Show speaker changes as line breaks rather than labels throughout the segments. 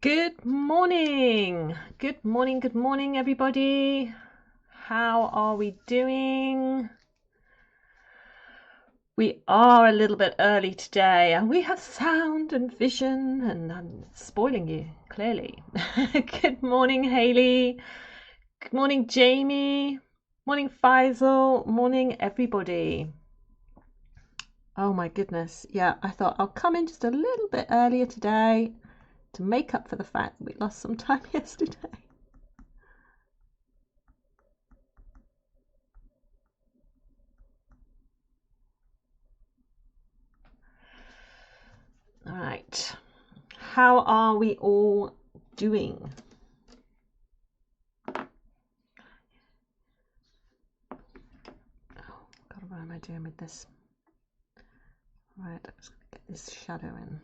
Good morning. Good morning. Good morning, everybody. How are we doing? We are a little bit early today, and we have sound and vision, and I'm spoiling you, clearly. Good morning, Hayley. Good morning, Jamie. Morning, Faisal. Morning, everybody. Oh my goodness. Yeah, I thought I'll come in just a little bit earlier today to make up for the fact that we lost some time yesterday. All right. How are we all doing? Oh, God, what am I doing with this? Right, I'm just going to get this shadow in.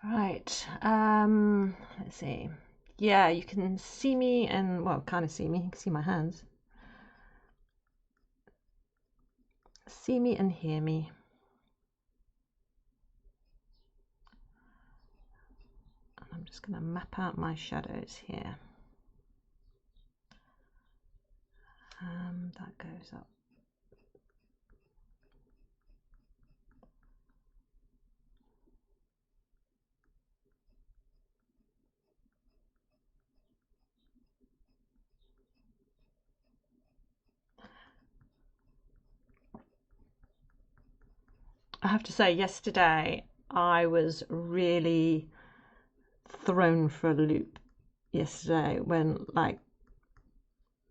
Right, let's see. Yeah, you can see me and, well, kind of see me. You can see my hands. See me and hear me. And I'm just going to map out my shadows here. That goes up. I have to say, yesterday I was really thrown for a loop yesterday when, like,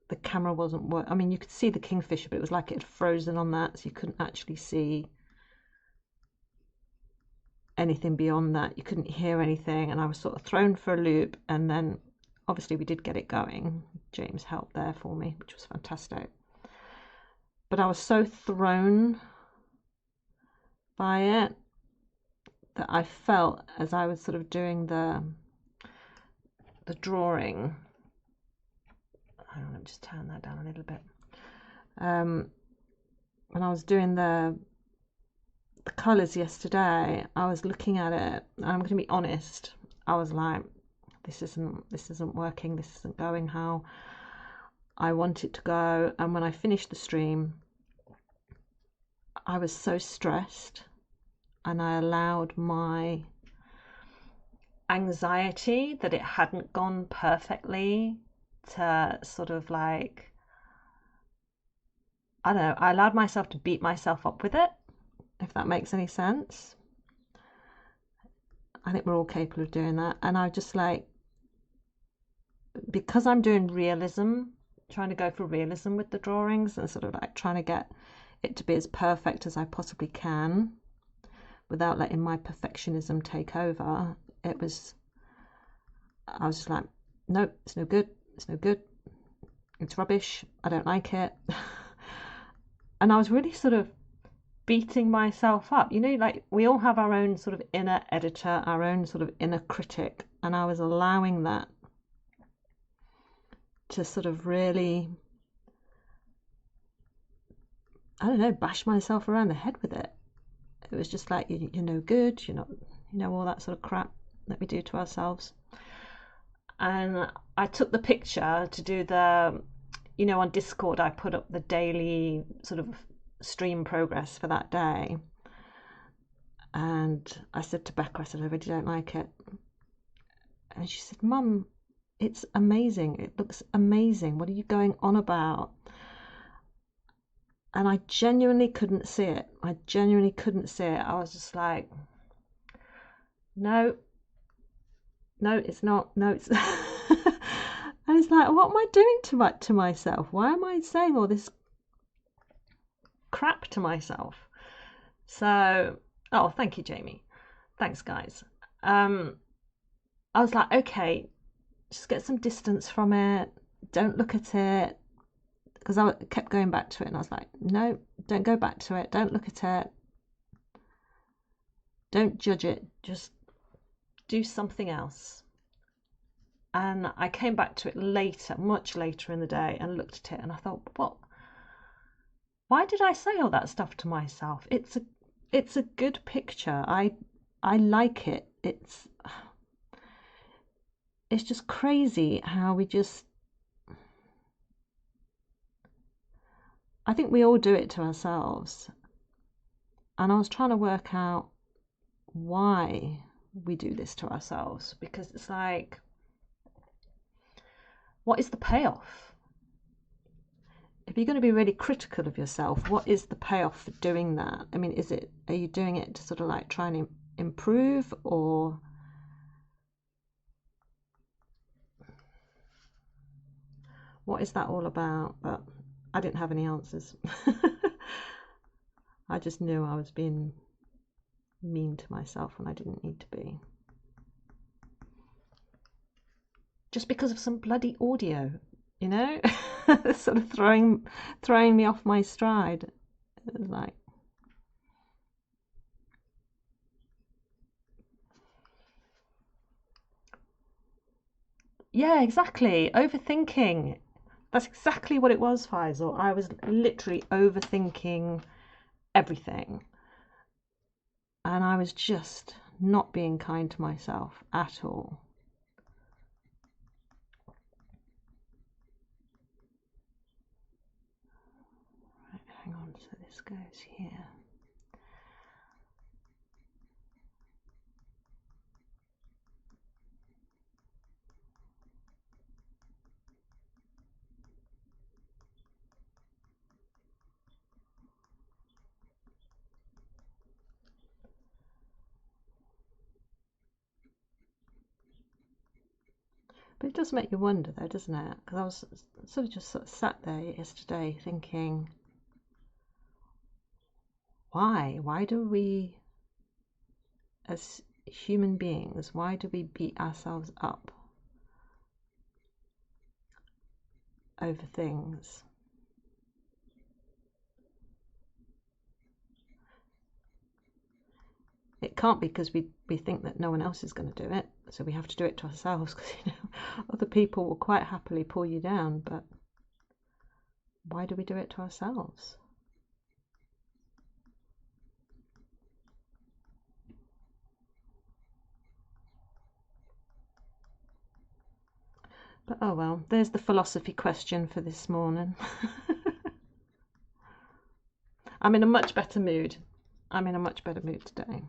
the camera wasn't working. I mean, you could see the kingfisher, but it was like it had frozen on that, so you couldn't actually see anything beyond that. You couldn't hear anything, and I was sort of thrown for a loop. And then obviously we did get it going. James helped there for me, which was fantastic. But I was so thrown by it that I felt, as I was sort of doing the drawing, let me just turn that down a little bit. When I was doing the colours yesterday, I was looking at it, and I'm going to be honest, I was like, this isn't working, this isn't going how I want it to go. And when I finished the stream, I was so stressed, and I allowed my anxiety that it hadn't gone perfectly to sort of, like, I don't know, I allowed myself to beat myself up with it, if that makes any sense. I think we're all capable of doing that. And I just, like, because I'm doing realism, trying to go for realism with the drawings and sort of like trying to get it to be as perfect as I possibly can without letting my perfectionism take over, I was just like, nope, it's no good, it's no good, it's rubbish, I don't like it. And I was really sort of beating myself up. You know, like, we all have our own sort of inner editor, our own sort of inner critic, and I was allowing that to sort of really, I don't know, bash myself around the head with it. It was just like, you're no good, you're not, all that sort of crap that we do to ourselves. And I took the picture to do the, on Discord, I put up the daily sort of stream progress for that day. And I said to Becca, I said, I really don't like it. And she said, Mum, it's amazing. It looks amazing. What are you going on about? And I genuinely couldn't see it. I genuinely couldn't see it. I was just like, no, it's not. No, it's And it's like, what am I doing to myself? Why am I saying all this crap to myself? So, oh, thank you, Jamie. Thanks, guys. I was like, okay, just get some distance from it. Don't look at it. Because I kept going back to it, and I was like, no, don't go back to it. Don't look at it. Don't judge it. Just do something else. And I came back to it later, much later in the day, and looked at it, and I thought, what? Why did I say all that stuff to myself? It's a good picture. I like it. It's just crazy how we just, I think we all do it to ourselves. And I was trying to work out why we do this to ourselves, because it's like, what is the payoff? If you're going to be really critical of yourself, what is the payoff for doing that? I mean, are you doing it to sort of like try and improve, or what is that all about? But I didn't have any answers. I just knew I was being mean to myself when I didn't need to be. Just because of some bloody audio, you know? Sort of throwing me off my stride. It was like, yeah, exactly. Overthinking. That's exactly what it was, Faisal. I was literally overthinking everything. And I was just not being kind to myself at all. Right, hang on, so this goes here. But it does make you wonder though, doesn't it? Because I was sort of sat there yesterday thinking, why? Why do we, as human beings, why do we beat ourselves up over things? It can't be because we think that no one else is going to do it, so we have to do it to ourselves, because other people will quite happily pull you down, but why do we do it to ourselves? But oh well, there's the philosophy question for this morning. I'm in a much better mood. I'm in a much better mood today.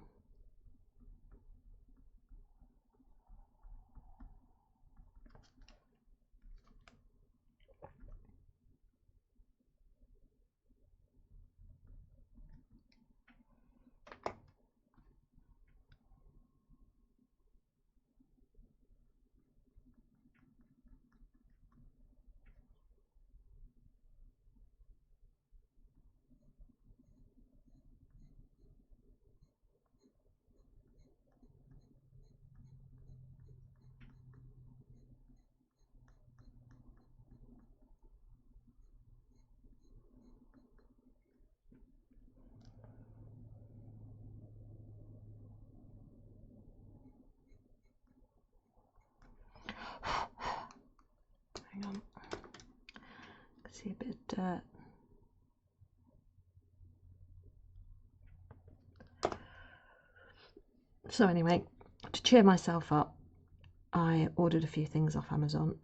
Hang on. I see a bit of dirt. So anyway, to cheer myself up, I ordered a few things off Amazon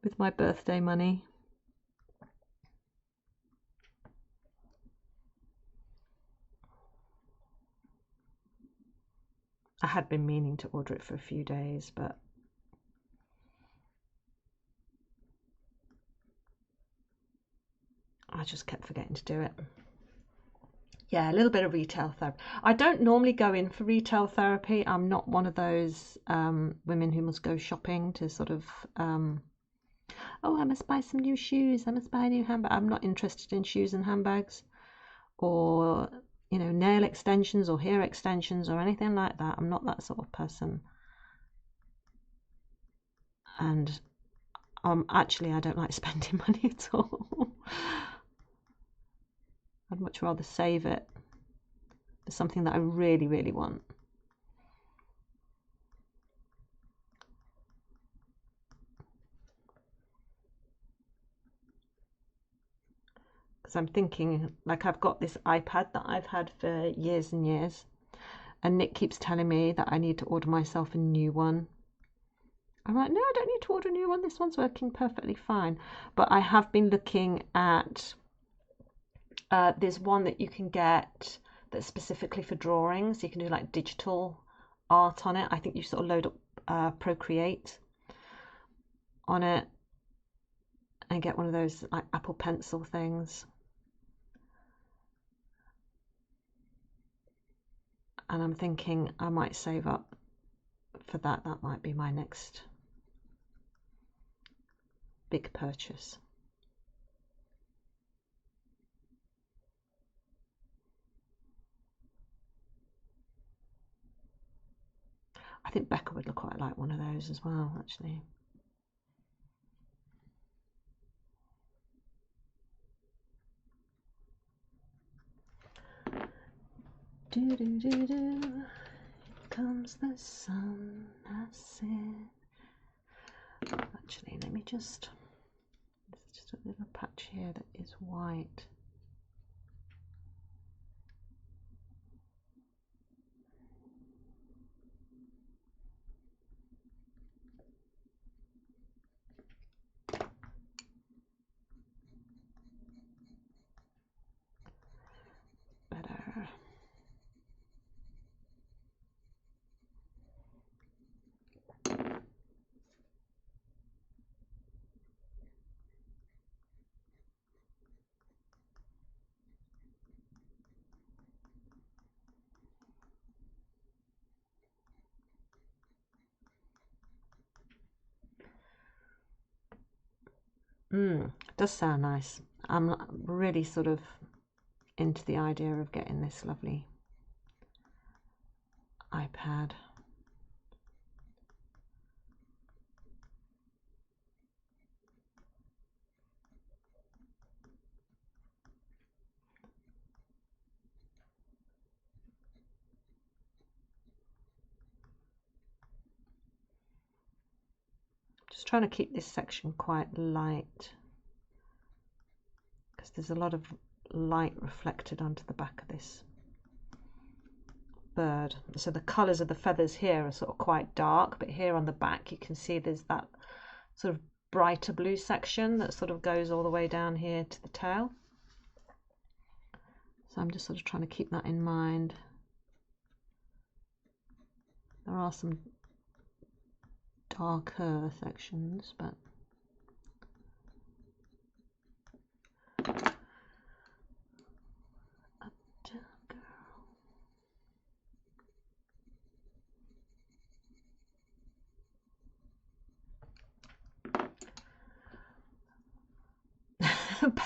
with my birthday money. I had been meaning to order it for a few days, but I just kept forgetting to do it. Yeah, a little bit of retail therapy. I don't normally go in for retail therapy. I'm not one of those women who must go shopping to sort of, oh, I must buy some new shoes. I must buy a new handbag. I'm not interested in shoes and handbags or, nail extensions or hair extensions or anything like that. I'm not that sort of person. And actually, I don't like spending money at all. I'd much rather save it for something that I really, really want. Because I'm thinking, like, I've got this iPad that I've had for years and years, and Nick keeps telling me that I need to order myself a new one. I'm like, no, I don't need to order a new one. This one's working perfectly fine. But I have been looking at, there's one that you can get that's specifically for drawings. You can do like digital art on it. I think you sort of load up Procreate on it and get one of those like Apple Pencil things. And I'm thinking I might save up for that. That might be my next big purchase. I think Becca would look quite like one of those as well, actually. Do do do do. Here comes the sun. I see. Actually, let me just. There's just a little patch here that is white. Better. Does sound nice. I'm really sort of into the idea of getting this lovely iPad. Just trying to keep this section quite light because there's a lot of light reflected onto the back of this bird. So the colours of the feathers here are sort of quite dark, but here on the back you can see there's that sort of brighter blue section that sort of goes all the way down here to the tail. So I'm just sort of trying to keep that in mind. There are some darker sections, but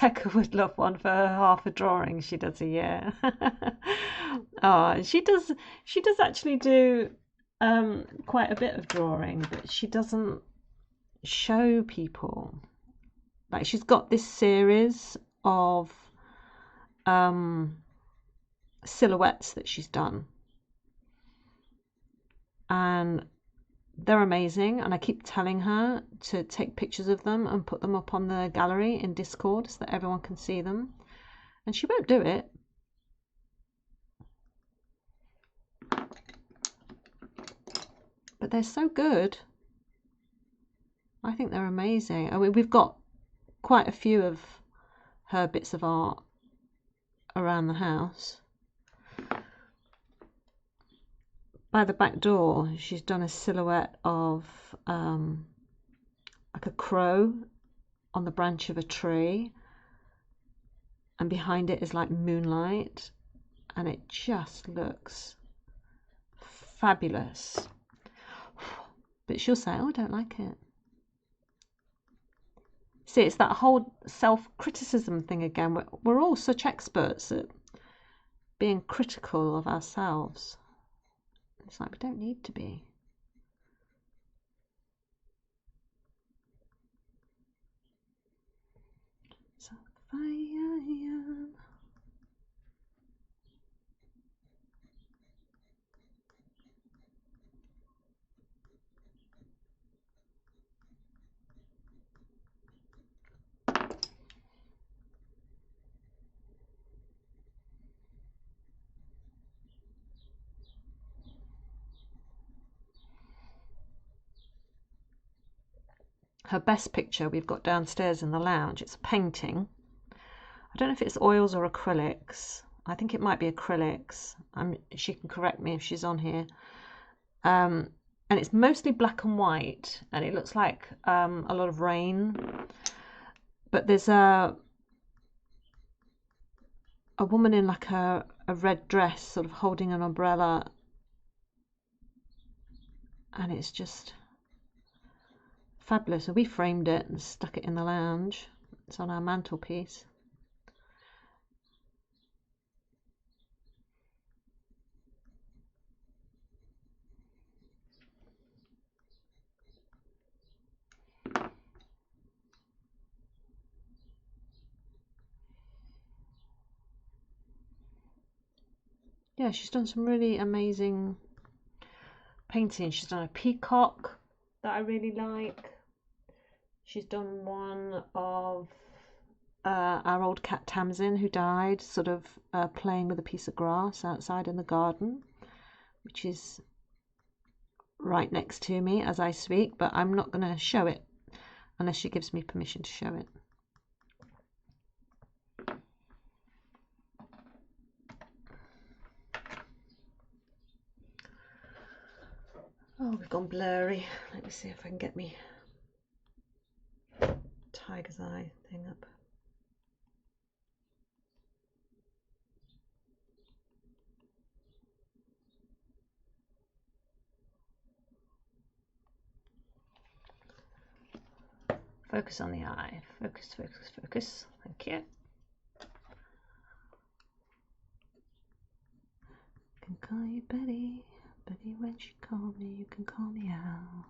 Becca would love one for her half a drawing she does a year. Oh, she does actually do quite a bit of drawing, but she doesn't show people. Like, she's got this series of silhouettes that she's done, and they're amazing, and I keep telling her to take pictures of them and put them up on the gallery in Discord so that everyone can see them, and she won't do it. But they're so good. I think they're amazing. I mean, we've got quite a few of her bits of art around the house. By the back door, she's done a silhouette of like a crow on the branch of a tree, and behind it is like moonlight, and it just looks fabulous. But she'll say, oh, I don't like it. See, it's that whole self-criticism thing again. We're all such experts at being critical of ourselves. It's like we don't need to be. So, her best picture we've got downstairs in the lounge. It's a painting. I don't know if it's oils or acrylics. I think it might be acrylics. She can correct me if she's on here. And it's mostly black and white, and it looks like a lot of rain. But there's a woman in like a red dress, sort of holding an umbrella, and it's just fabulous. And we framed it and stuck it in the lounge. It's on our mantelpiece. Yeah, she's done some really amazing painting. She's done a peacock that I really like. She's done one of our old cat Tamsin, who died, sort of playing with a piece of grass outside in the garden, which is right next to me as I speak, but I'm not going to show it unless she gives me permission to show it. Oh, we've gone blurry. Let me see if I can get me tiger's eye thing up. Focus on the eye. Focus, focus, focus. Thank you. I can call you Betty. Betty, when she called me, you can call me Al.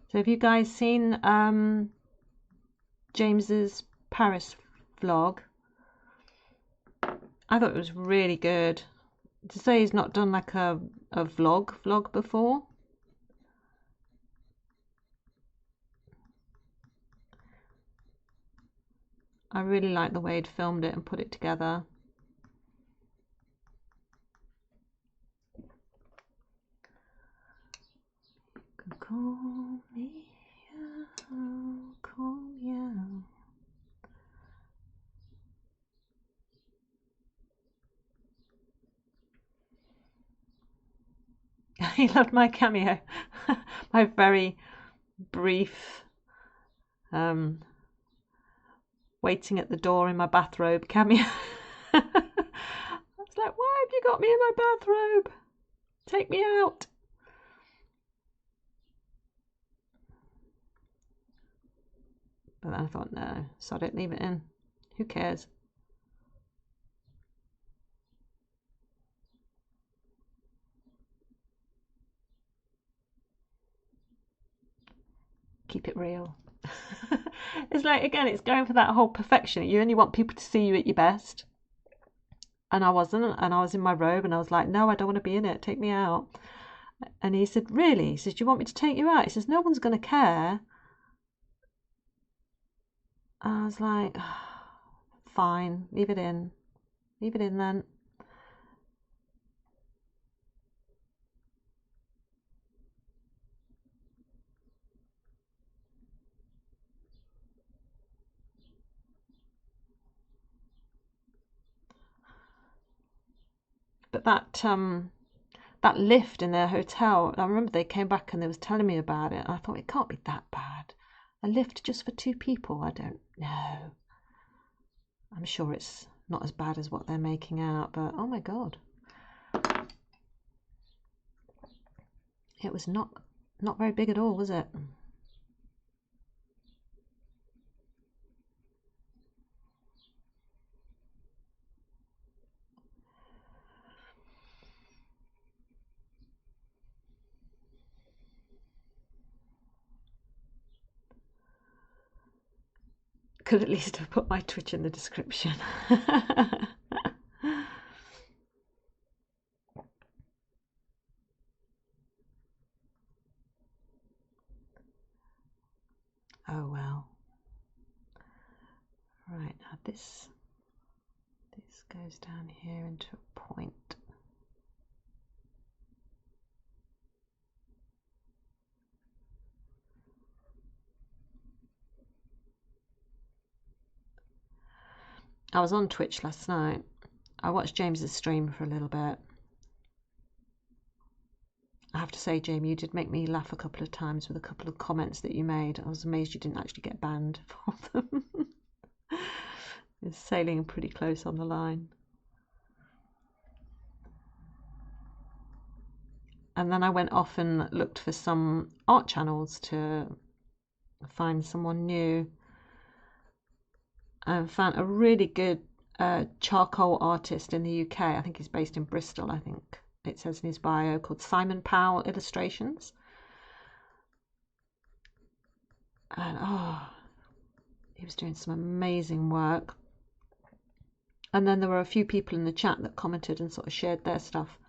So have you guys seen James's Paris vlog? I thought it was really good. To say he's not done like a vlog before. I really like the way he'd filmed it and put it together. You can call me Al, call me Al. He loved my cameo. My very brief waiting at the door in my bathrobe cameo. I was like, why have you got me in my bathrobe? Take me out. But then I thought, no, sod it, leave it in. Who cares? Keep it real. It's like, again, it's going for that whole perfection. You only want people to see you at your best. And I wasn't. And I was in my robe and I was like, no, I don't want to be in it. Take me out. And he said, really? He says, do you want me to take you out? He says, no one's going to care. I was like, oh, fine, leave it in. Leave it in then. But that lift in their hotel, I remember they came back and they was telling me about it. And I thought, it can't be that bad. A lift just for 2 people? I don't know. I'm sure it's not as bad as what they're making out, but oh my God. It was not very big at all, was it? Could at least have put my Twitch in the description. Oh well. Right, now this goes down here into a point. I was on Twitch last night. I watched James's stream for a little bit. I have to say, Jamie, you did make me laugh a couple of times with a couple of comments that you made. I was amazed you didn't actually get banned for them. It's sailing pretty close on the line. And then I went off and looked for some art channels to find someone new. I found a really good charcoal artist in the UK. I think he's based in Bristol, I think it says in his bio, called Simon Powell Illustrations. And he was doing some amazing work. And then there were a few people in the chat that commented and sort of shared their stuff.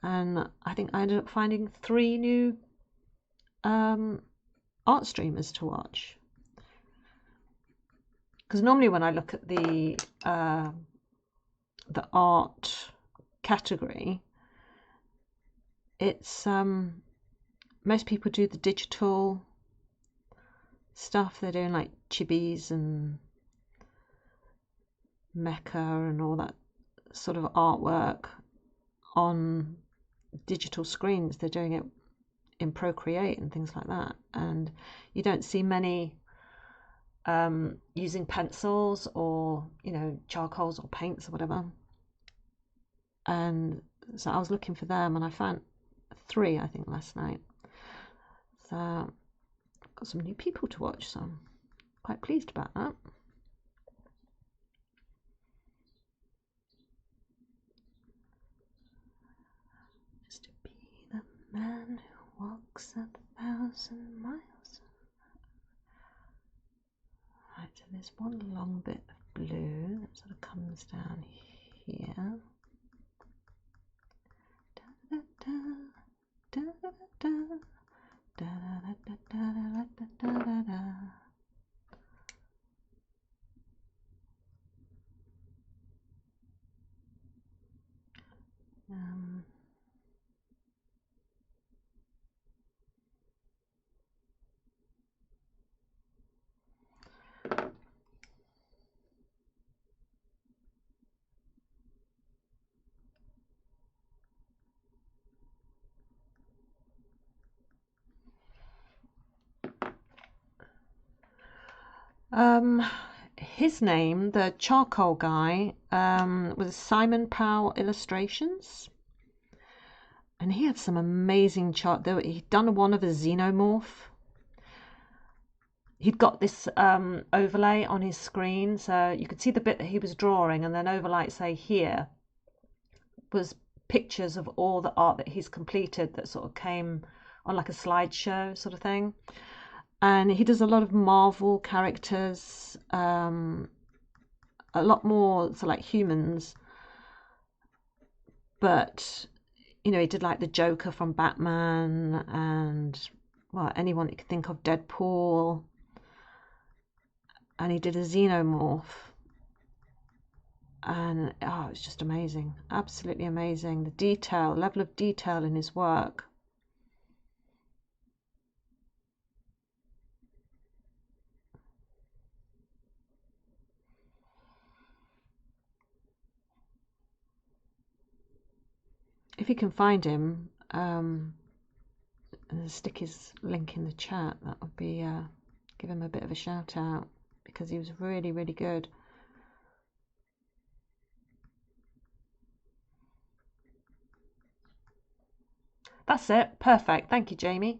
And I think I ended up finding 3 new art streamers to watch. Because normally when I look at the art category, it's most people do the digital stuff. They're doing like Chibis and Mecca and all that sort of artwork on digital screens. They're doing it in Procreate and things like that, and you don't see many using pencils or charcoals or paints or whatever. And so I was looking for them and I found 3 I think last night. So I've got some new people to watch, so I'm quite pleased about that. Just to be the man who walks 1,000 miles. Right, so there's one long bit of blue that sort of comes down here. Da, da, da, da, da, da, da, da, da, da, da, da, da. His name, the charcoal guy, was Simon Powell Illustrations, and he had some amazing chart. He'd done one of a xenomorph. He'd got this overlay on his screen, so you could see the bit that he was drawing, and then overlay, say here, was pictures of all the art that he's completed that sort of came on like a slideshow sort of thing. And he does a lot of Marvel characters, a lot more so like humans, but he did like the Joker from Batman and anyone you could think of, Deadpool, and he did a xenomorph, and it's just amazing, absolutely amazing, the level of detail in his work. if you can find him, and stick his link in the chat, that would be, give him a bit of a shout out, because he was really, really good. That's it. Perfect. Thank you, Jamie.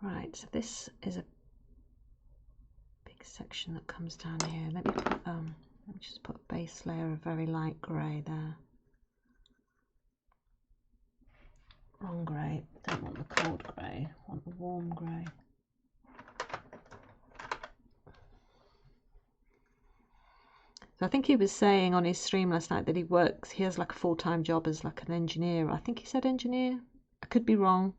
Right, so this is a big section that comes down here. Let me just put a base layer of very light grey there. Wrong grey. Don't want the cold grey. I want the warm grey. So I think he was saying on his stream last night that he has like a full-time job as like an engineer. I think he said engineer. I could be wrong.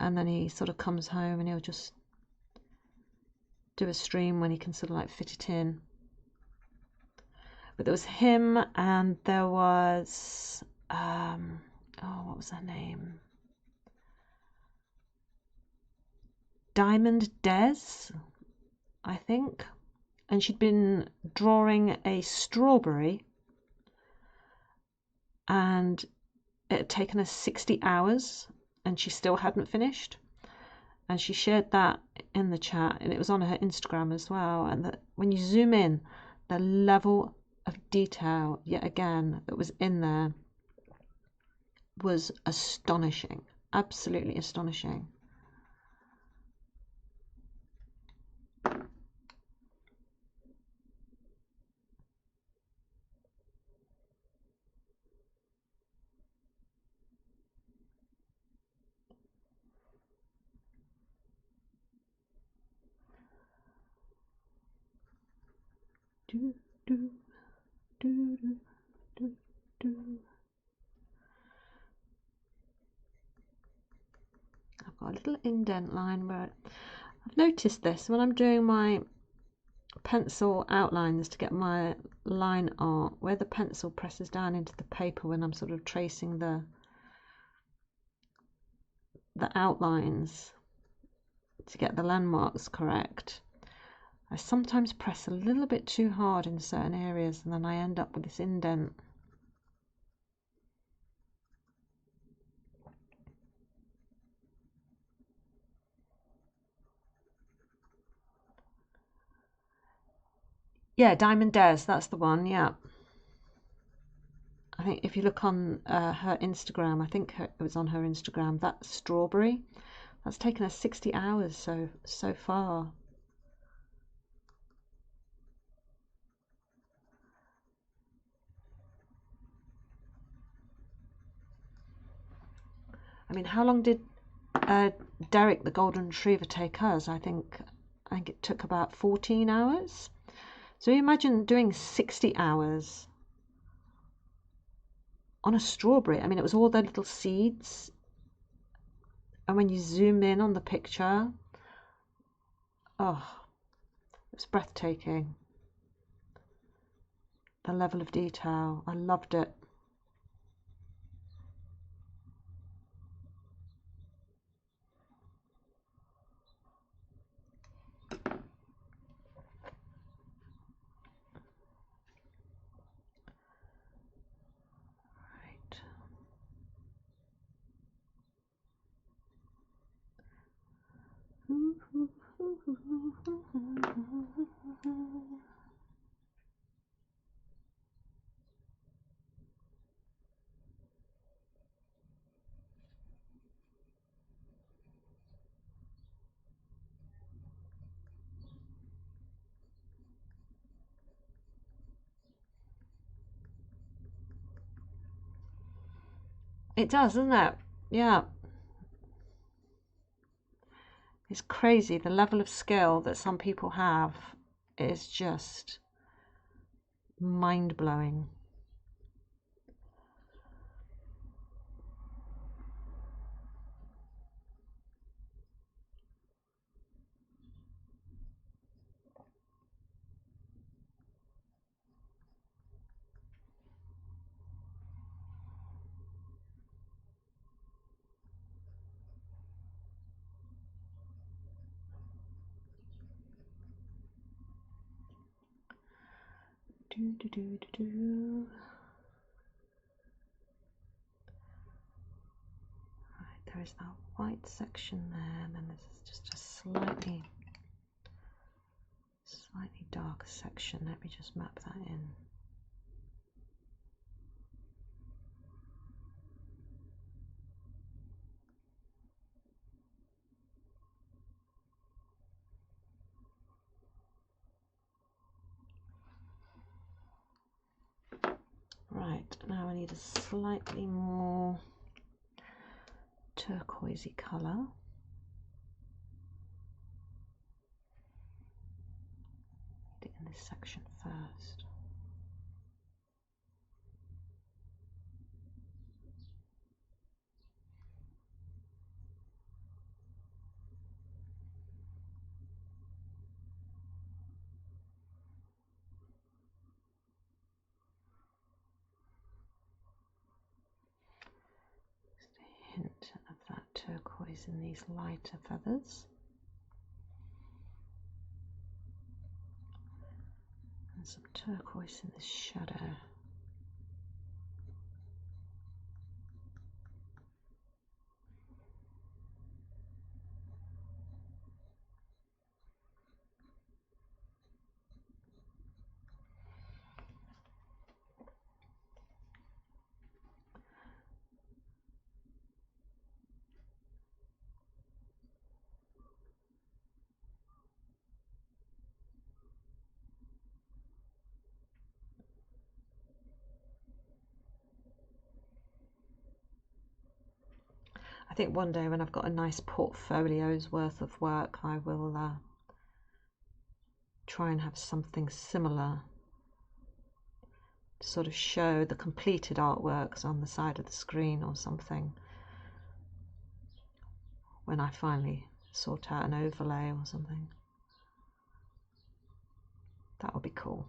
And then he sort of comes home and he'll just do a stream when he can sort of like fit it in. But there was him, and there was what was her name? Diamond Des, I think. And she'd been drawing a strawberry, and it had taken her 60 hours and she still hadn't finished. And she shared that in the chat, and it was on her Instagram as well. And when you zoom in, the level of detail, yet again, that was in there was astonishing. Absolutely astonishing. Do, do, do, do, do, do. I've got a little indent line where I've noticed this when I'm doing my pencil outlines to get my line art, where the pencil presses down into the paper when I'm sort of tracing the outlines to get the landmarks correct. I sometimes press a little bit too hard in certain areas, and then I end up with this indent. Yeah, Diamond Des, that's the one, yeah. I think if you look on her Instagram, I think it was on her Instagram, that strawberry, that's taken her 60 hours so far. I mean, how long did Derek the Golden Retriever take us? I think it took about 14 hours. So you imagine doing 60 hours on a strawberry. I mean, it was all the little seeds. And when you zoom in on the picture, oh, it's breathtaking. The level of detail, I loved it. It does, doesn't it? Yeah. It's crazy. The level of skill that some people have is just mind-blowing. Right, there is that white section there, and then there's just a slightly darker section. Let me just map that in. Right, now I need a slightly more turquoisey colour. Need it in this section first. Hint of that turquoise in these lighter feathers, and some turquoise in this shadow. I think one day when I've got a nice portfolio's worth of work, I will try and have something similar to sort of show the completed artworks on the side of the screen or something when I finally sort out an overlay or something. That would be cool.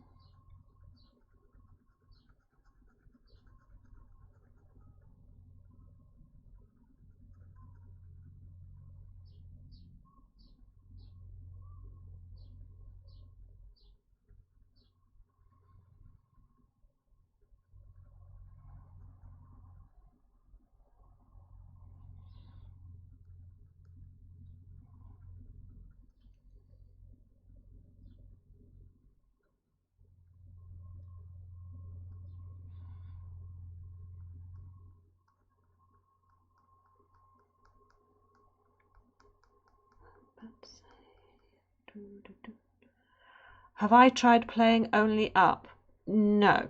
Have I tried playing only up? No.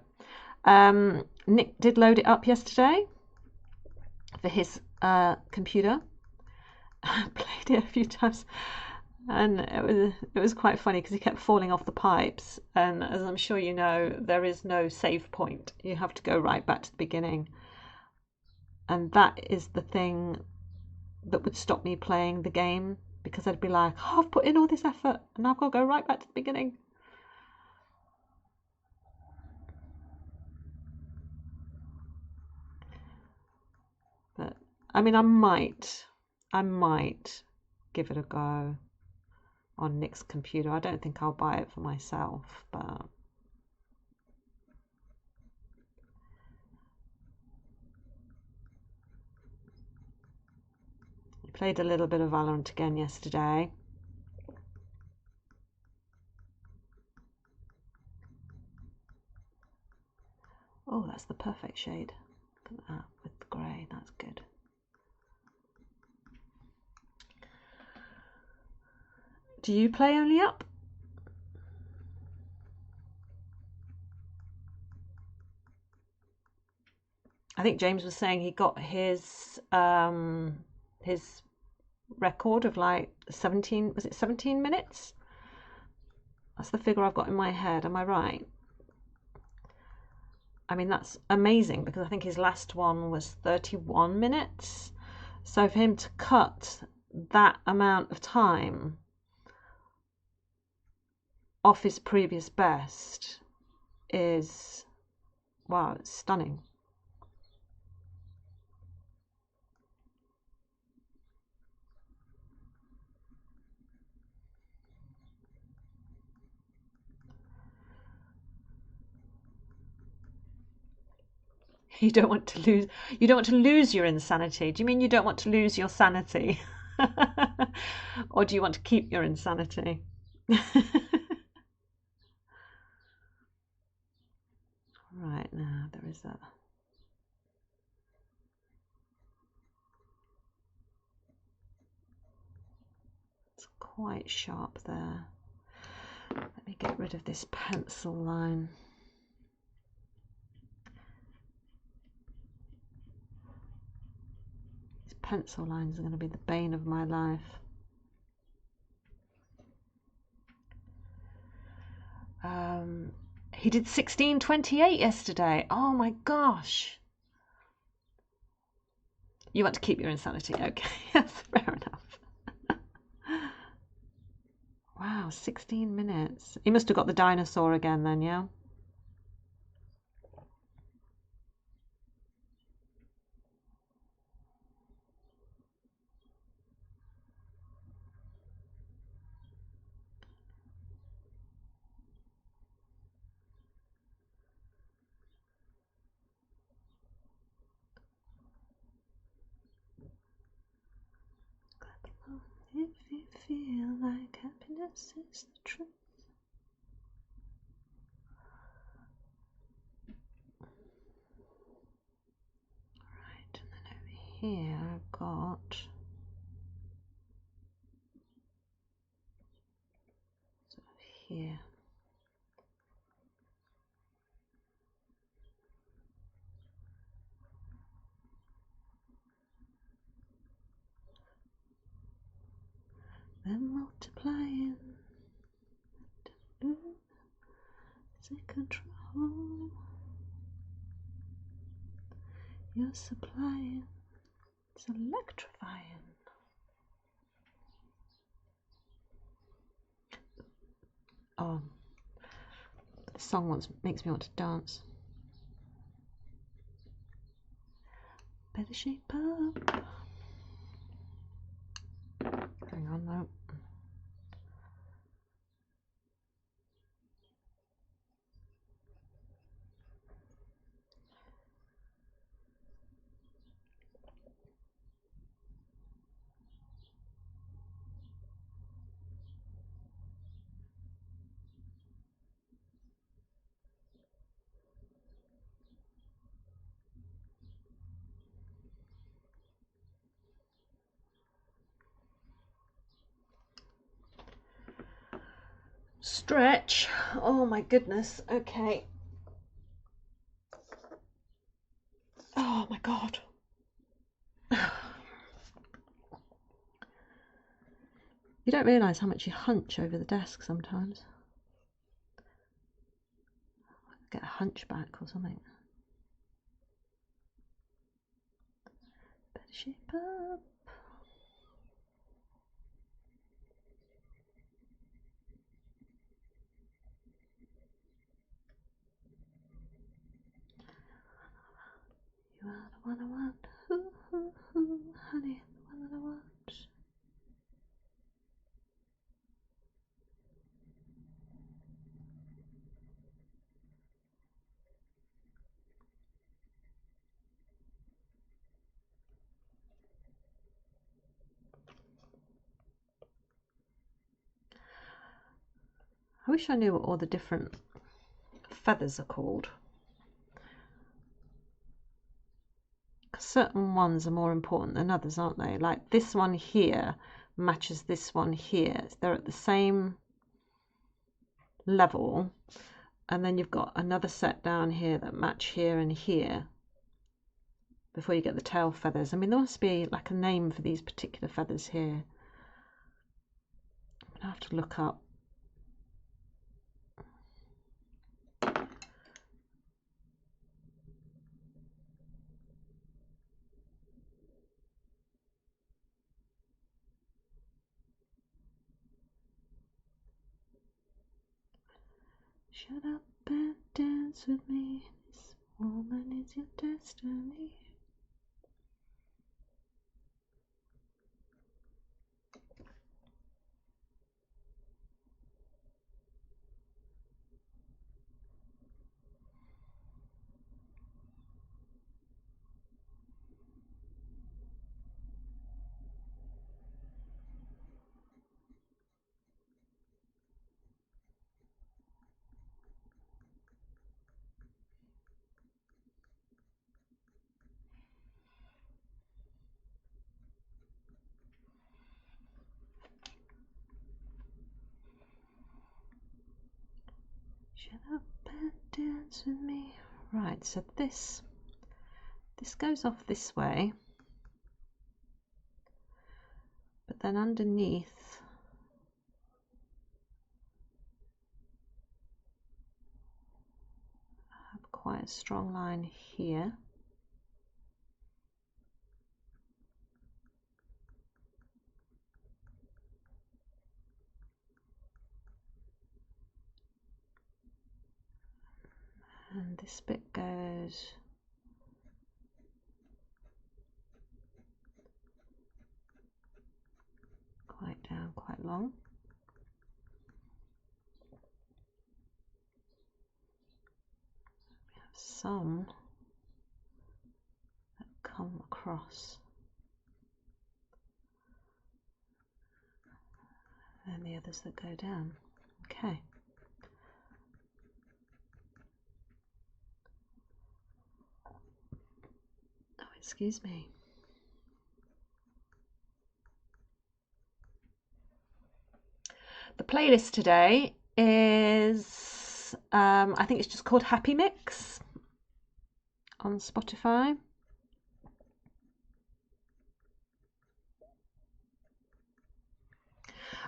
Nick did load it up yesterday for his computer. I played it a few times, and it was quite funny because he kept falling off the pipes. And as I'm sure you know, there is no save point. You have to go right back to the beginning, and that is the thing that would stop me playing the game, because I'd be like, oh, I've put in all this effort and now I've got to go right back to the beginning. But I mean, I might give it a go on Nick's computer. I don't think I'll buy it for myself, but I played a little bit of Valorant again yesterday. Oh, that's the perfect shade. Look at that with the grey, that's good. Do you play only up? I think James was saying he got his record of like 17, was it 17 minutes? That's the figure I've got in my head, am I right? I mean, that's amazing because I think his last one was 31 minutes. So for him to cut that amount of time off his previous best is, wow, it's stunning. You don't want to lose. You don't want to lose your insanity. Do you mean you don't want to lose your sanity, or do you want to keep your insanity? Right now, there is that. It's quite sharp there. Let me get rid of this pencil line. These pencil lines are going to be the bane of my life. He did 16:28 yesterday. Oh my gosh. You want to keep your insanity. Okay, that's fair enough. Wow, 16 minutes. He must have got the dinosaur again then, yeah? If you feel like happiness is the truth. Right, and then over here I've got sort of here. Then multiplying. Take control. You're supplying. It's electrifying. Oh, the song makes me want to dance. Better shape up. Hang on though. Stretch. Oh my goodness. Okay. Oh my god. You don't realise how much you hunch over the desk sometimes. Get a hunchback or something. Better shape up. You are the one I want. Ooh, ooh, ooh, honey, the one that I want. I wish I knew what all the different feathers are called. Certain ones are more important than others, aren't they? Like this one here matches this one here. They're at the same level. And then you've got another set down here that match here and here before you get the tail feathers. I mean, there must be like a name for these particular feathers here. I'm gonna have to look up. Shut up and dance with me. This woman is your destiny. Get up and dance with me. Right, so this goes off this way, but then underneath I have quite a strong line here. And this bit goes quite down, quite long. We have some that come across, and the others that go down. Okay. Oh, excuse me. The playlist today is, I think it's just called Happy Mix on Spotify.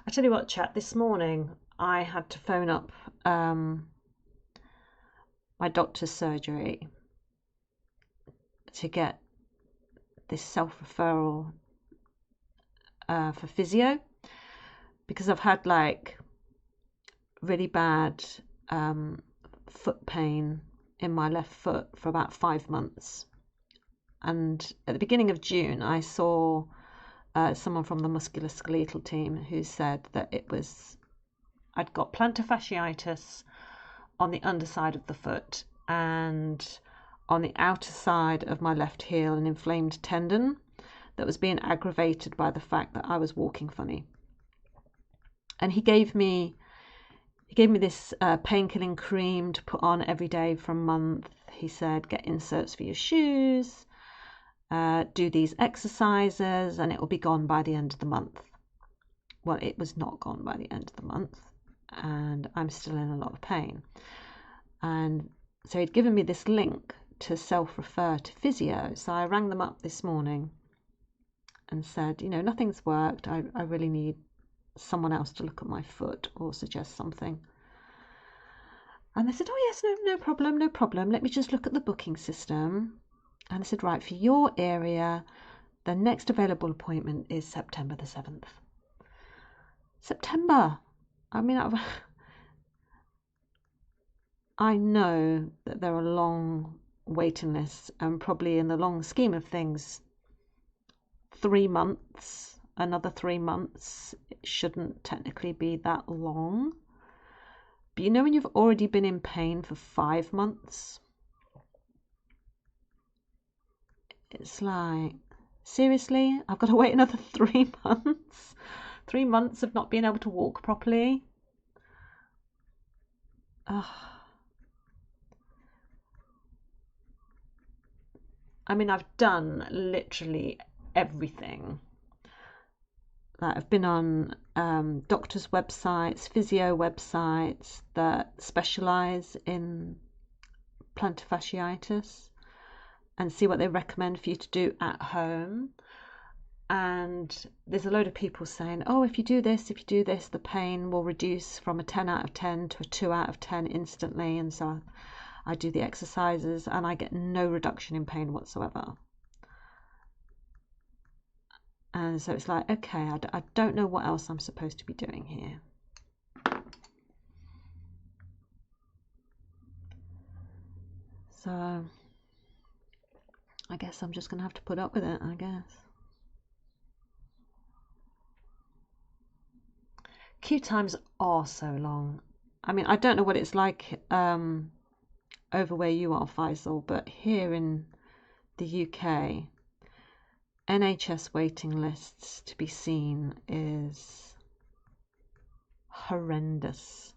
I tell you what, chat, this morning I had to phone up my doctor's surgery to get this self-referral for physio, because I've had like really bad foot pain in my left foot for about 5 months. And at the beginning of June, I saw someone from the musculoskeletal team who said that I'd got plantar fasciitis on the underside of the foot, and on the outer side of my left heel, an inflamed tendon that was being aggravated by the fact that I was walking funny. And he gave me this pain-killing cream to put on every day for a month. He said, get inserts for your shoes, do these exercises, and it will be gone by the end of the month. Well, it was not gone by the end of the month, and I'm still in a lot of pain. And so he'd given me this link to self-refer to physio. So I rang them up this morning and said, you know, nothing's worked. I really need someone else to look at my foot or suggest something. And they said, oh yes, no problem. Let me just look at the booking system. And I said, right, for your area, the next available appointment is September the 7th. September. I mean, I know that there are long waiting lists, and probably in the long scheme of things, 3 months, another 3 months, it shouldn't technically be that long. But you know, when you've already been in pain for 5 months, it's like, seriously, I've got to wait another 3 months? 3 months of not being able to walk properly? Ugh. I mean, I've done literally everything. Like, I've been on doctors' websites, physio websites that specialise in plantar fasciitis, and see what they recommend for you to do at home. And there's a load of people saying, oh, if you do this, the pain will reduce from a 10 out of 10 to a 2 out of 10 instantly. And so I do the exercises and I get no reduction in pain whatsoever. And so it's like, okay, I don't know what else I'm supposed to be doing here. So I guess I'm just going to have to put up with it, I guess. Queue times are so long. I mean, I don't know what it's like over where you are, Faisal, but here in the UK, NHS waiting lists to be seen is horrendous.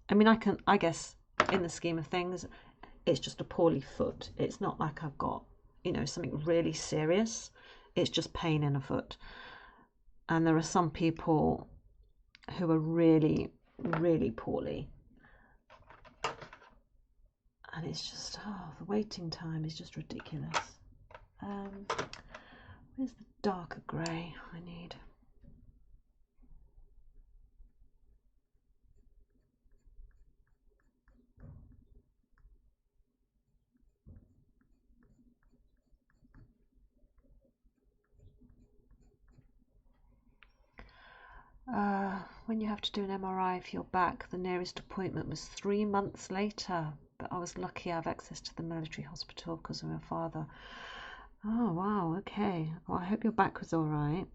I mean, I guess in the scheme of things, it's just a poorly foot. It's not like I've got, you know, something really serious. It's just pain in a foot. And there are some people who are really really poorly. And it's just, oh, the waiting time is just ridiculous. Where's the darker grey I need? When you have to do an MRI for your back, the nearest appointment was 3 months later. But I was lucky I have access to the military hospital because of my father. Oh, wow, okay. Well, I hope your back was all right.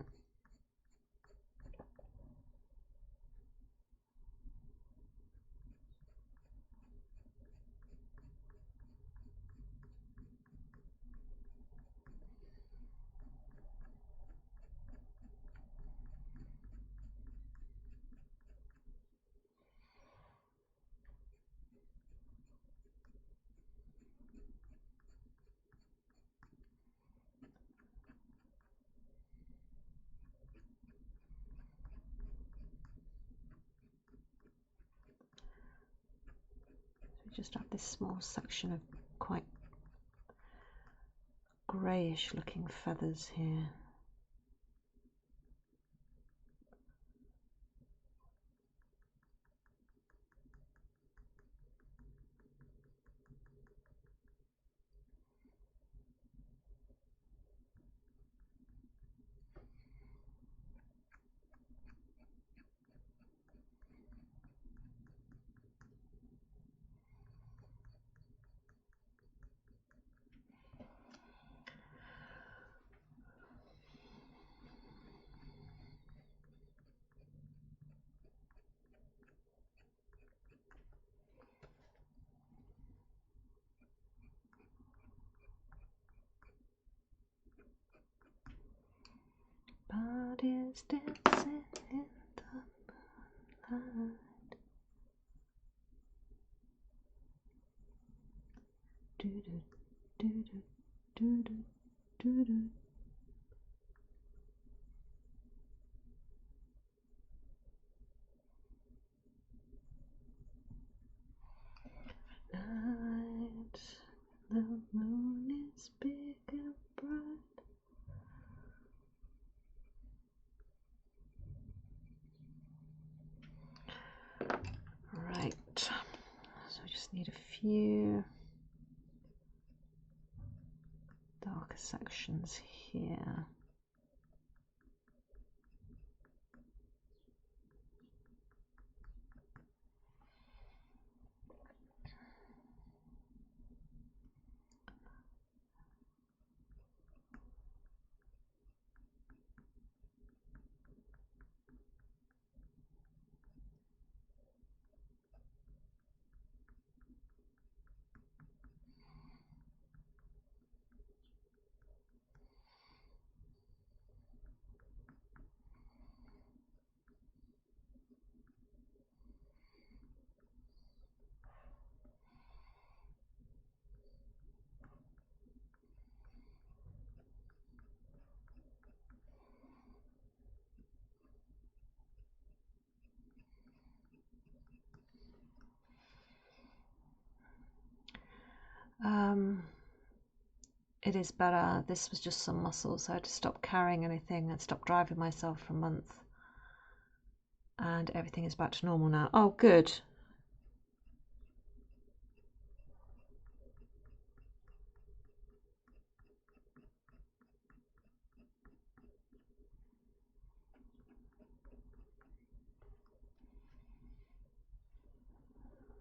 We just have this small section of quite greyish looking feathers here. Bodies dancing in the moonlight. Do do do do do do do do. Night, the moon is big and bright. Right, so we just need a few darker sections here. It is better. This was just some muscles, so I had to stop carrying anything and stop driving myself for a month. And everything is back to normal now. Oh, good.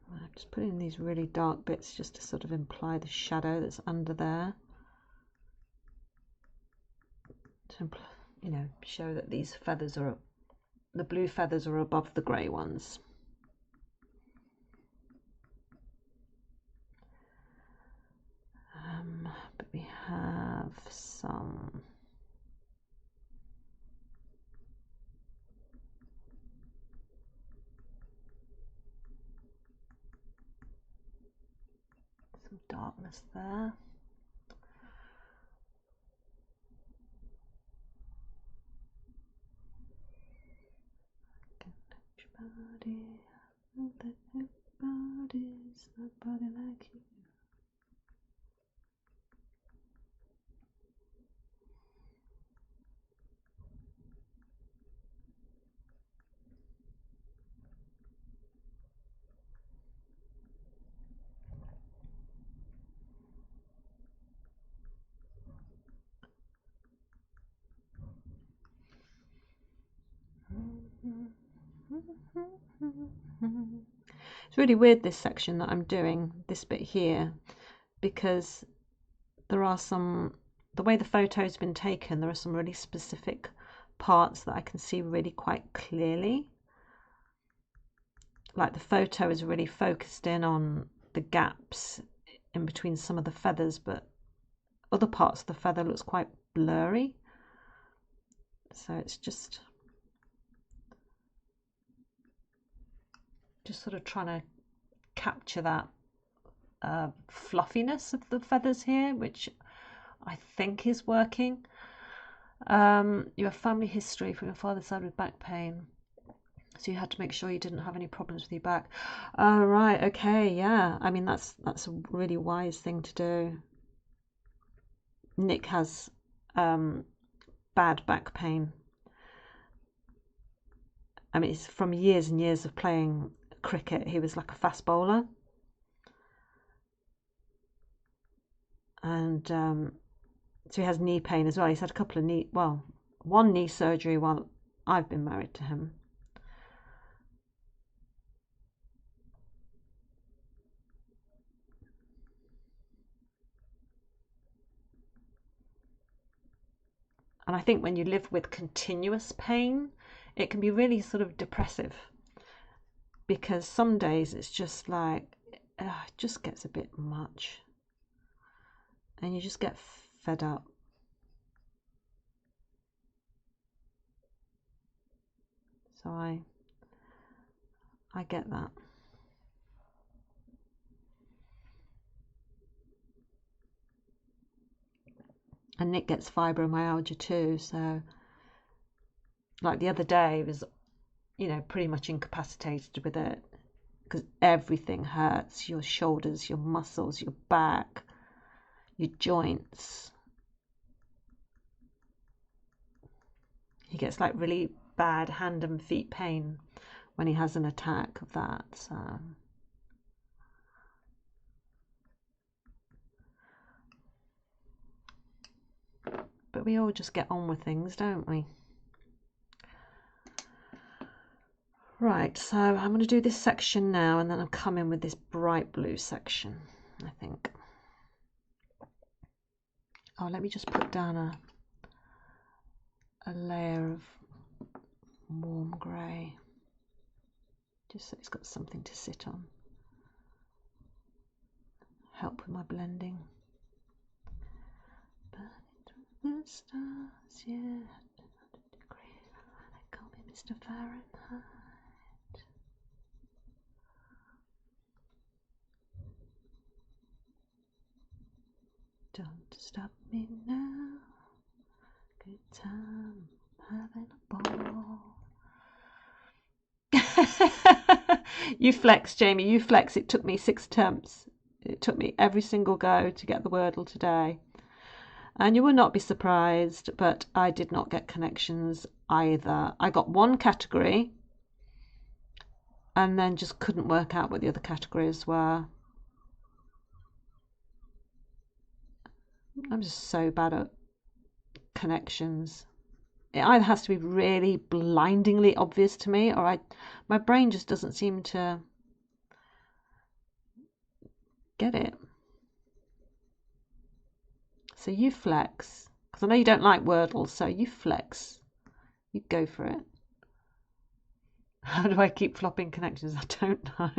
I'm just putting these really dark bits just to sort of imply the shadow that's under there. To, you know, show that these feathers are, the blue feathers are above the grey ones. But we have some darkness there. Body. Nobody's nobody like you. It's really weird, this section that I'm doing, this bit here, because there are some, the way the photo's been taken, there are some really specific parts that I can see really quite clearly. Like the photo is really focused in on the gaps in between some of the feathers, but other parts of the feather looks quite blurry. So it's just sort of trying to capture that fluffiness of the feathers here, which I think is working. You have family history from your father's side with back pain, so you had to make sure you didn't have any problems with your back. Oh, right, okay, yeah. I mean, that's a really wise thing to do. Nick has bad back pain. I mean, it's from years and years of playing cricket. He was like a fast bowler. And so he has knee pain as well. He's had a couple of one knee surgery while I've been married to him. And I think when you live with continuous pain, it can be really sort of depressive, because some days it's just like, it just gets a bit much. And you just get fed up. So I get that. And Nick gets fibromyalgia too, so like the other day he was, pretty much incapacitated with it, because everything hurts, your shoulders, your muscles, your back, your joints. He gets like really bad hand and feet pain when he has an attack of that. So but we all just get on with things, don't we? Right, so I'm going to do this section now, and then I'll come in with this bright blue section, I think. Oh, let me just put down a layer of warm grey, just so it's got something to sit on. Help with my blending. Burning through the stars, yeah. They call me Mr. Fahrenheit. Don't stop me now. Good time, having a ball. You flex, Jamie, you flex. It took me 6 attempts. It took me every single go to get the Wordle today. And you will not be surprised, but I did not get connections either. I got one category and then just couldn't work out what the other categories were. I'm just so bad at connections. It either has to be really blindingly obvious to me, or my brain just doesn't seem to get it. So you flex, because I know you don't like Wordle, so you flex. You go for it. How do I keep flopping connections? I don't know.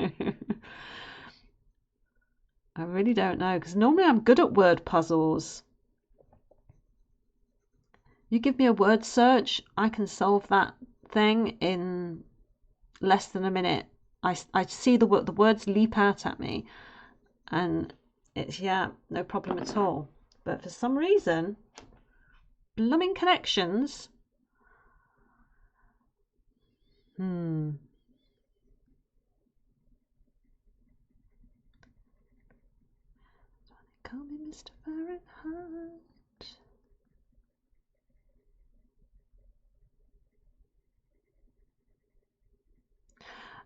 I really don't know, because normally I'm good at word puzzles. You give me a word search, I can solve that thing in less than a minute. I see the words leap out at me, and it's, yeah, no problem at all. But for some reason, blooming connections. Call me Mr. Fahrenheit.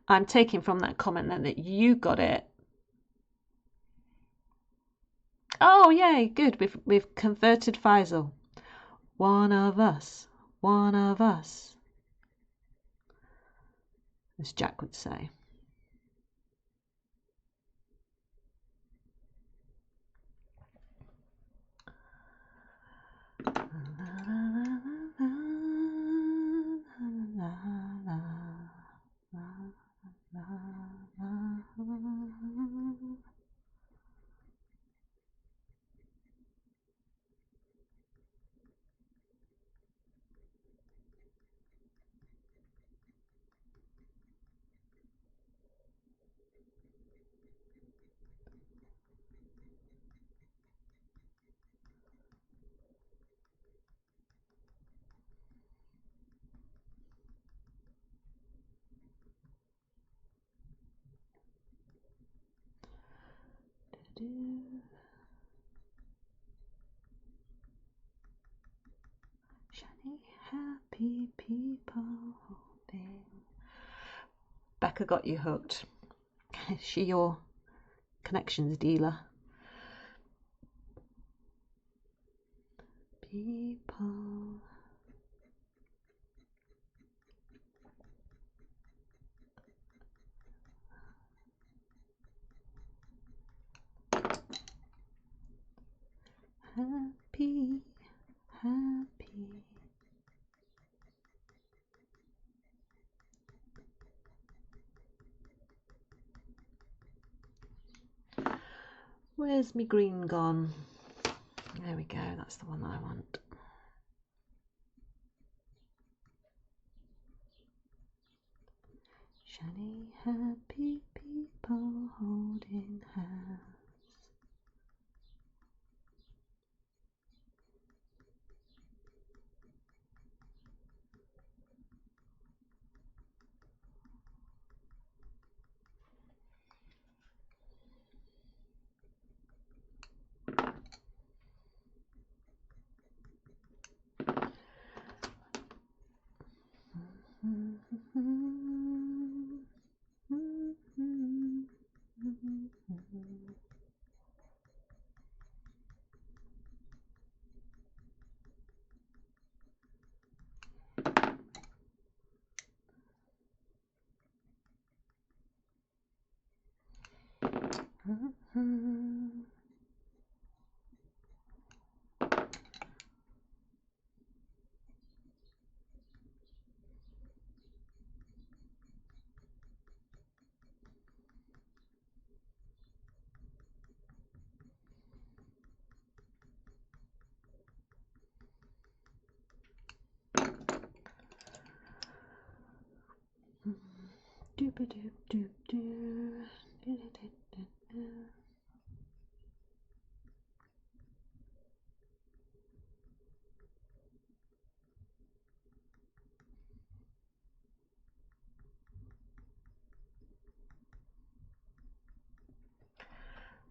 I'm taking from that comment then that you got it. Oh, yay, good. We've converted Faisal. One of us, as Jack would say. Shiny, happy people. Becca got you hooked. Is she your connections dealer? People. Happy, happy. Where's me green gone? There we go, that's the one that I want. Shiny, happy people holding hands.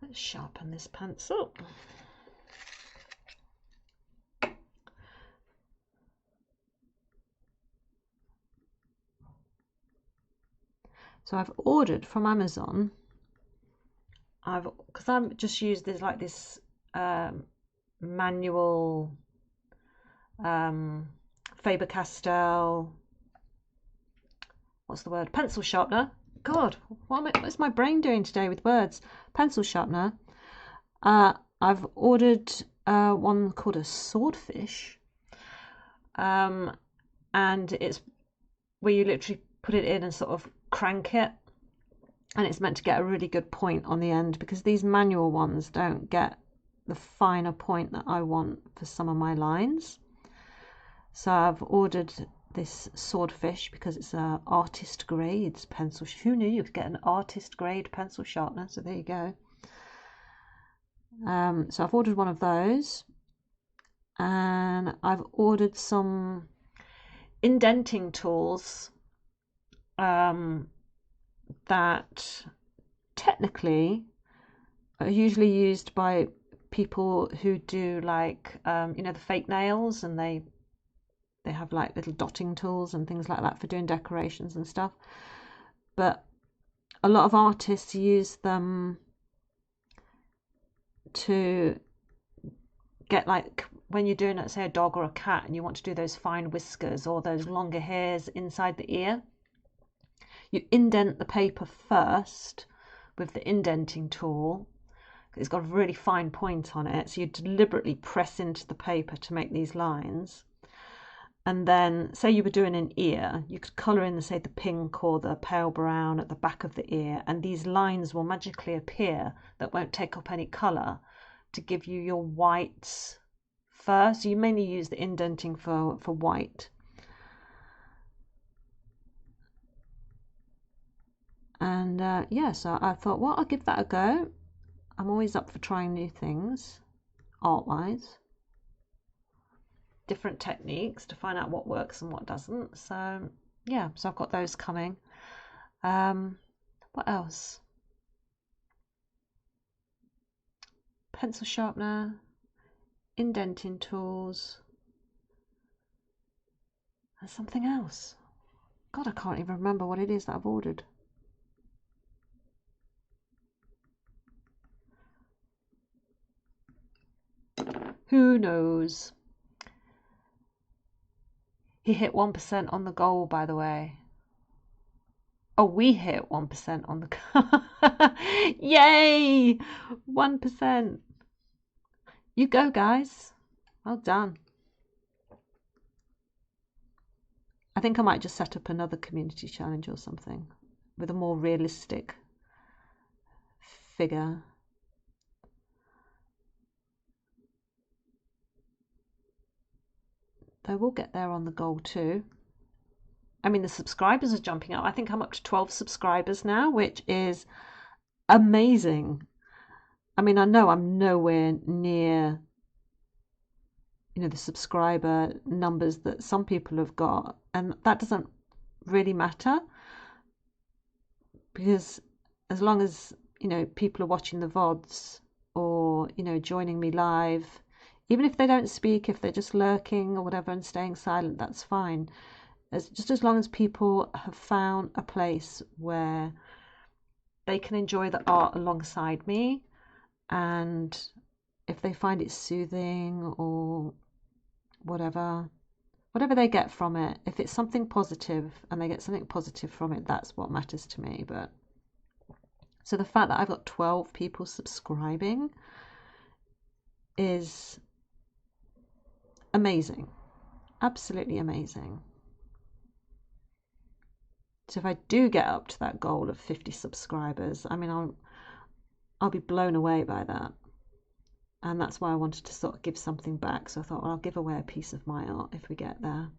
Let's sharpen this pencil. So I've ordered from Amazon. Because I'm just used this like this manual Faber-Castell. What's the word? Pencil sharpener. God, what's my brain doing today with words? Pencil sharpener. I've ordered one called a swordfish, and it's where you literally put it in and sort of crank it, and it's meant to get a really good point on the end, because these manual ones don't get the finer point that I want for some of my lines. So I've ordered this swordfish because it's an artist grade pencil. Who knew you could get an artist grade pencil sharpener? So there you go. So I've ordered one of those, and I've ordered some indenting tools that technically are usually used by people who do like, you know, the fake nails, and they have like little dotting tools and things like that for doing decorations and stuff. But a lot of artists use them to get, like, when you're doing, let's say, a dog or a cat and you want to do those fine whiskers or those longer hairs inside the ear, you indent the paper first with the indenting tool. It's got a really fine point on it, so you deliberately press into the paper to make these lines. And then, say you were doing an ear, you could colour in, say, the pink or the pale brown at the back of the ear, and these lines will magically appear that won't take up any colour to give you your whites first. So you mainly use the indenting for white. And yeah, so I thought, well, I'll give that a go. I'm always up for trying new things, art-wise. Different techniques to find out what works and what doesn't. So yeah, so I've got those coming. What else? Pencil sharpener, indenting tools, and something else. God, I can't even remember what it is that I've ordered. Who knows? He hit 1% on the goal, by the way. Oh, we hit 1% on the Yay! 1%. You go, guys. Well done. I think I might just set up another community challenge or something with a more realistic figure. Though we'll get there on the goal too. I mean, the subscribers are jumping up. I think I'm up to 12 subscribers now, which is amazing. I mean, I know I'm nowhere near, you know, the subscriber numbers that some people have got, and that doesn't really matter, because as long as, you know, people are watching the VODs or, you know, joining me live, even if they don't speak, if they're just lurking or whatever and staying silent, that's fine. Just as long as people have found a place where they can enjoy the art alongside me, and if they find it soothing or whatever they get from it, if it's something positive and they get something positive from it, that's what matters to me. But so the fact that I've got 12 people subscribing is amazing, absolutely amazing. So if I do get up to that goal of 50 subscribers, I mean, I'll be blown away by that. And that's why I wanted to sort of give something back. So I thought, well, I'll give away a piece of my art if we get there.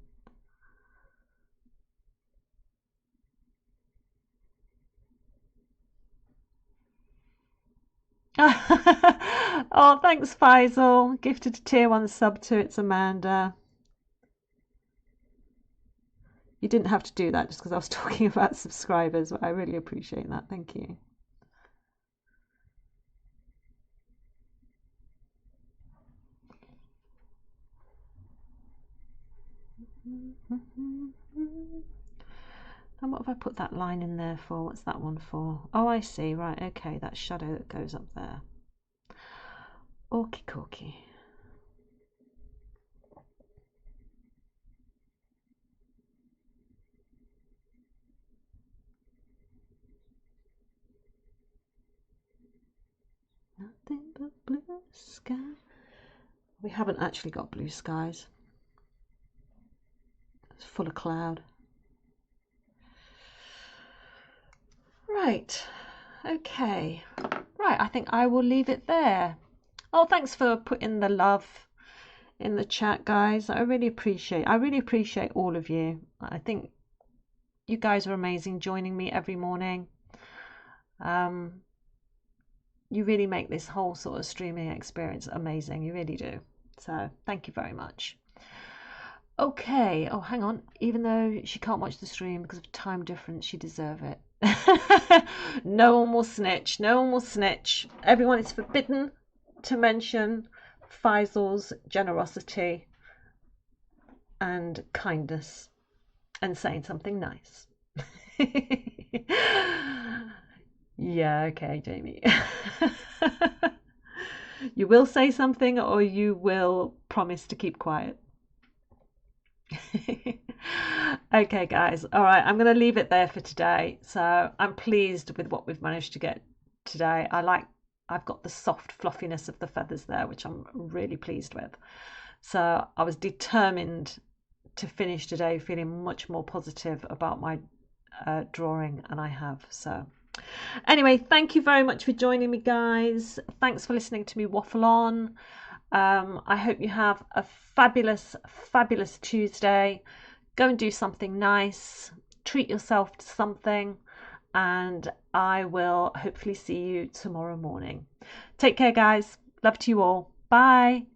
Oh, thanks, Faisal. Gifted a tier 1 sub to It's Amanda. You didn't have to do that just because I was talking about subscribers, but I really appreciate that. Thank you. And what have I put that line in there for? What's that one for? Oh, I see. Right, okay, that shadow that goes up there. Okie dokie. Nothing but blue sky. We haven't actually got blue skies. It's full of cloud. Right, okay. Right, I think I will leave it there. Oh, thanks for putting the love in the chat, guys. I really appreciate all of you. I think you guys are amazing, joining me every morning. You really make this whole sort of streaming experience amazing. You really do. So thank you very much. Okay. Oh, hang on. Even though she can't watch the stream because of time difference, she deserves it. No one will snitch. No one will snitch. Everyone is forbidden to mention Faisal's generosity and kindness and saying something nice. Yeah, okay, Jamie. You will say something or you will promise to keep quiet. Okay, guys. All right, I'm going to leave it there for today. So I'm pleased with what we've managed to get today. I've got the soft fluffiness of the feathers there, which I'm really pleased with. So I was determined to finish today feeling much more positive about my drawing, and I have. So anyway, thank you very much for joining me, guys. Thanks for listening to me waffle on. I hope you have a fabulous, fabulous Tuesday. Go and do something nice. Treat yourself to something. And I will hopefully see you tomorrow morning. Take care, guys. Love to you all. Bye.